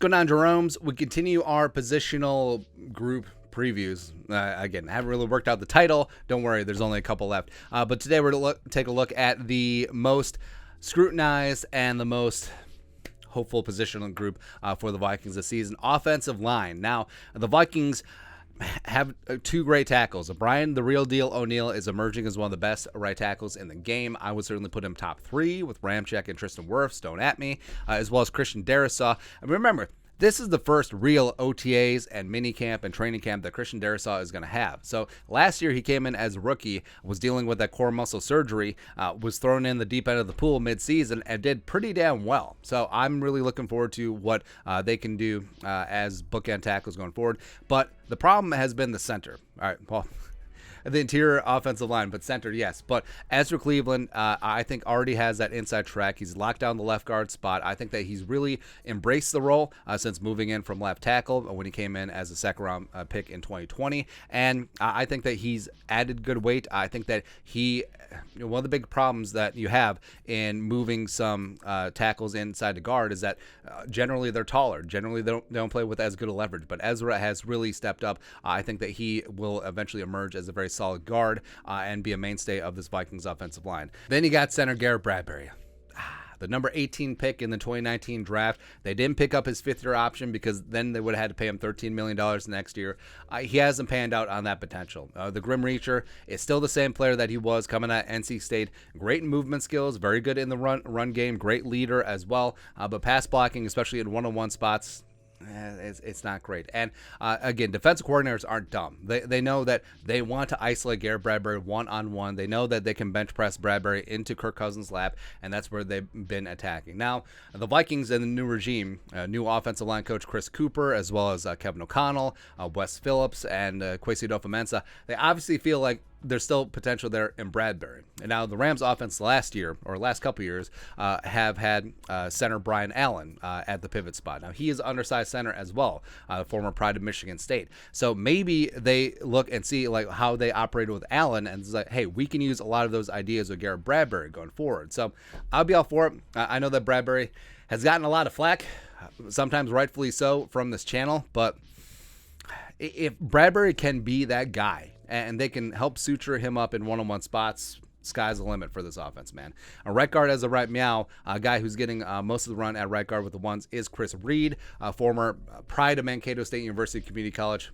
going on, Jerome's? We continue our positional group previews. Again, haven't really worked out the title. Don't worry, there's only a couple left. But today we're going to take a look at the most scrutinized and the most hopeful positional group for the Vikings this season. Offensive line. Now, the Vikings have two great tackles. Brian, the real deal O'Neill, is emerging as one of the best right tackles in the game. I would certainly put him top three with Ramczyk and Tristan Wirfs, don't at me, as well as Christian Darrisaw. And remember, this is the first real OTAs and minicamp and training camp that Christian Darrisaw is going to have. So last year he came in as a rookie, was dealing with that core muscle surgery, was thrown in the deep end of the pool mid-season, and did pretty damn well. So I'm really looking forward to what they can do as bookend tackles going forward. But the problem has been the center. All right, well, the interior offensive line, but center, yes. But Ezra Cleveland, I think, already has that inside track. He's locked down the left guard spot. I think that he's really embraced the role since moving in from left tackle when he came in as a second-round pick in 2020. And I think that he's added good weight. I think that one of the big problems that you have in moving some tackles inside the guard is that generally they're taller. Generally, they don't play with as good a leverage. But Ezra has really stepped up. I think that he will eventually emerge as a very solid guard and be a mainstay of this Vikings offensive line. Then you got center Garrett Bradbury. The number 18 pick in the 2019 draft. They didn't pick up his fifth-year option because then they would have had to pay him $13 million next year. He hasn't panned out on that potential. The Grim Reacher is still the same player that he was coming at NC State. Great movement skills, very good in the run game, great leader as well. But pass blocking, especially in one-on-one spots, it's not great. And again, defensive coordinators aren't dumb. They know that they want to isolate Garrett Bradbury one-on-one. They know that they can bench press Bradbury into Kirk Cousins' lap, and that's where they've been attacking. Now, the Vikings and the new regime, new offensive line coach Chris Cooper, as well as Kevin O'Connell, Wes Phillips, and Kwesi Adofo-Mensah, they obviously feel like there's still potential there in Bradbury. And now the Rams offense last couple years have had center Brian Allen at the pivot spot. Now he is undersized center as well, former Pride of Michigan State. So maybe they look and see like how they operated with Allen and it's like, hey, we can use a lot of those ideas with Garrett Bradbury going forward. So I'll be all for it. I know that Bradbury has gotten a lot of flack, sometimes rightfully so, from this channel, but if Bradbury can be that guy, and they can help suture him up in one-on-one spots, sky's the limit for this offense, man. A right guard as a right meow, a guy who's getting most of the run at right guard with the ones is Chris Reed, former Pride of Mankato State University Community College.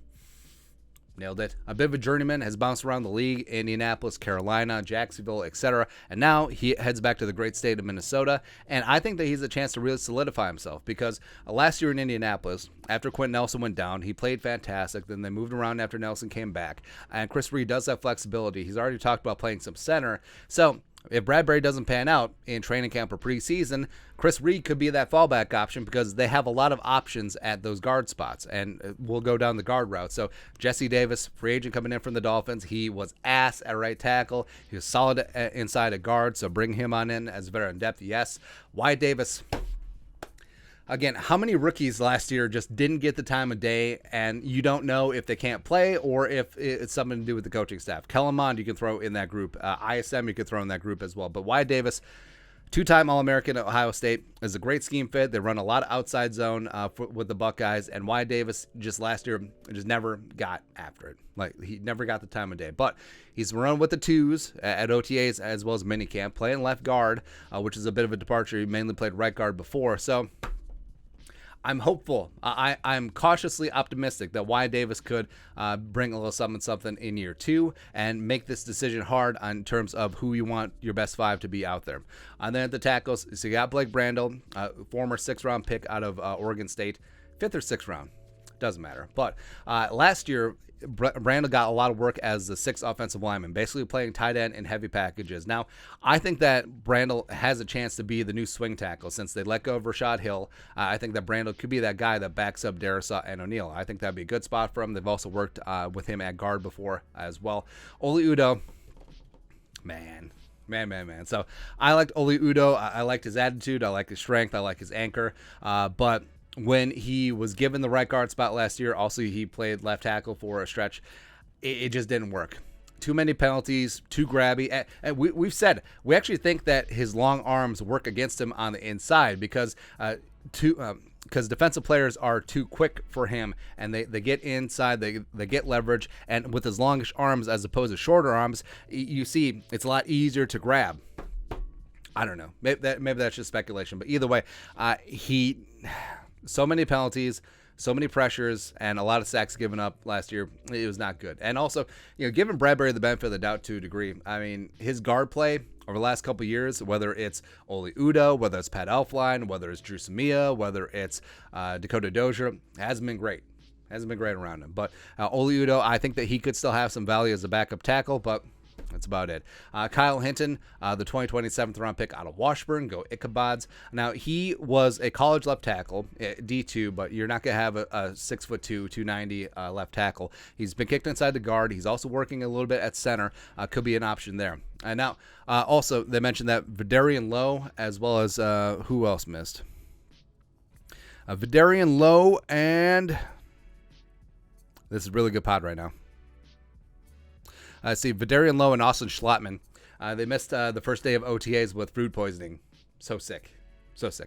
Nailed it. A bit of a journeyman, has bounced around the league, Indianapolis, Carolina, Jacksonville, etc. And now he heads back to the great state of Minnesota. And I think that he's a chance to really solidify himself because last year in Indianapolis, after Quentin Nelson went down, he played fantastic. Then they moved around after Nelson came back. And Chris Reed does have flexibility. He's already talked about playing some center. So if Bradbury doesn't pan out in training camp or preseason, Chris Reed could be that fallback option because they have a lot of options at those guard spots, and we'll go down the guard route. So Jesse Davis, free agent coming in from the Dolphins, he was ass at right tackle. He was solid inside a guard, so bring him on in as veteran depth, yes. Wyatt Davis, again, how many rookies last year just didn't get the time of day, and you don't know if they can't play or if it's something to do with the coaching staff? Kellen Mond you can throw in that group. ISM you could throw in that group as well. But Wyatt Davis, two-time All-American at Ohio State, is a great scheme fit. They run a lot of outside zone with the Buckeyes, and Wyatt Davis just last year just never got after it. Like, he never got the time of day. But he's run with the twos at OTAs as well as minicamp, playing left guard, which is a bit of a departure. He mainly played right guard before. So I'm hopeful. I'm cautiously optimistic that Wyatt Davis could bring a little something in year two and make this decision hard in terms of who you want your best five to be out there. And then at the tackles, so you got Blake Brandel, former sixth-round pick out of Oregon State, fifth or sixth round, doesn't matter. But last year, Brandel got a lot of work as the sixth offensive lineman, basically playing tight end in heavy packages. Now, I think that Brandel has a chance to be the new swing tackle since they let go of Rashad Hill. I think that Brandel could be that guy that backs up Darrisaw and O'Neill. I think that'd be a good spot for him. They've also worked with him at guard before as well. Oli Udoh, man. So I liked Oli Udoh. I liked his attitude. I like his strength. I like his anchor. But when he was given the right guard spot last year, also he played left tackle for a stretch, it just didn't work. Too many penalties, too grabby. And we've said, we actually think that his long arms work against him on the inside because because defensive players are too quick for him, and they get inside, they get leverage, and with his longish arms as opposed to shorter arms, you see it's a lot easier to grab. I don't know. Maybe that's just speculation, but either way, so many penalties, so many pressures, and a lot of sacks given up last year. It was not good. And also, giving Bradbury the benefit of the doubt to a degree. I mean, his guard play over the last couple of years, whether it's Oli Udoh, whether it's Pat Elflein, whether it's Drew Samia, whether it's Dakota Dozier, hasn't been great. Hasn't been great around him. But Oli Udoh, I think that he could still have some value as a backup tackle, but that's about it. Kyle Hinton, the 2020 7th round pick out of Washburn, go Ichabods. Now, he was a college left tackle, D2, but you're not going to have a 6'2", 290 left tackle. He's been kicked inside the guard. He's also working a little bit at center. Could be an option there. And now, also, they mentioned that Vidarian Lowe, as well as who else missed? Vidarian Lowe, and this is a really good pod right now. See, Vidarian Lowe and Austin Schlottman, they missed the first day of OTAs with food poisoning. So sick,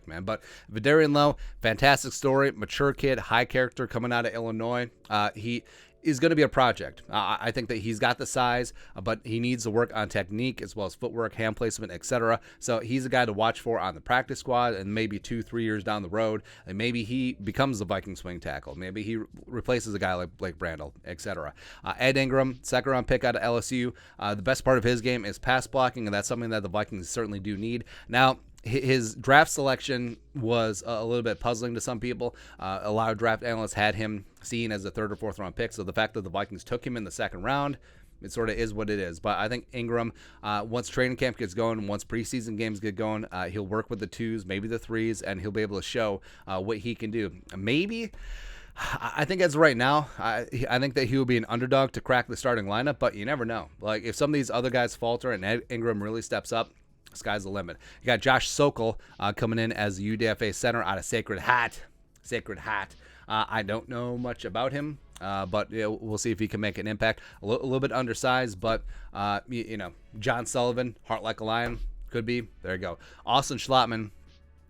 man. But Vidarian Lowe, fantastic story, mature kid, high character coming out of Illinois. He is going to be a project. I think that he's got the size, but he needs to work on technique as well as footwork, hand placement, etc. So he's a guy to watch for on the practice squad, and maybe 2-3 years down the road, and maybe he becomes the Viking swing tackle. Maybe he replaces a guy like Brandel, etc. Ed Ingram, second round pick out of LSU. The best part of his game is pass blocking, and that's something that the Vikings certainly do need. Now, his draft selection was a little bit puzzling to some people. A lot of draft analysts had him seen as a 3rd or 4th round pick. So the fact that the Vikings took him in the 2nd round, it sort of is what it is. But I think Ingram, once training camp gets going, once preseason games get going, he'll work with the 2s, maybe the 3s, and he'll be able to show what he can do. Maybe, I think as of right now, I think that he will be an underdog to crack the starting lineup, but you never know. Like, if some of these other guys falter and Ed Ingram really steps up, sky's the limit. You got Josh Sokol coming in as the UDFA center out of Sacred Hat. I don't know much about him, but we'll see if he can make an impact. A little bit undersized, but John Sullivan, heart like a lion, could be. There you go. Austin Schlottman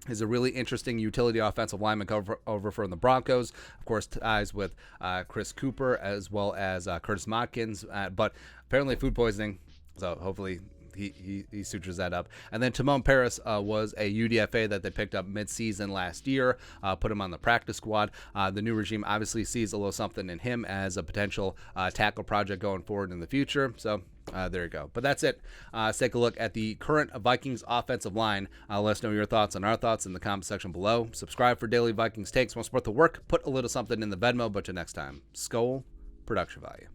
is a really interesting utility offensive lineman over from the Broncos. Of course, ties with Chris Cooper as well as Curtis Motkins, but apparently food poisoning, so hopefully he sutures that up. And then Timon Paris was a UDFA that they picked up mid-season last year, put him on the practice squad. The new regime obviously sees a little something in him as a potential tackle project going forward in the future. So there you go. But that's it. Let's take a look at the current Vikings offensive line. Let us know your thoughts and our thoughts in the comment section below. Subscribe for daily Vikings takes. Want to support the work? Put a little something in the Venmo. But till next time, Skol, production value.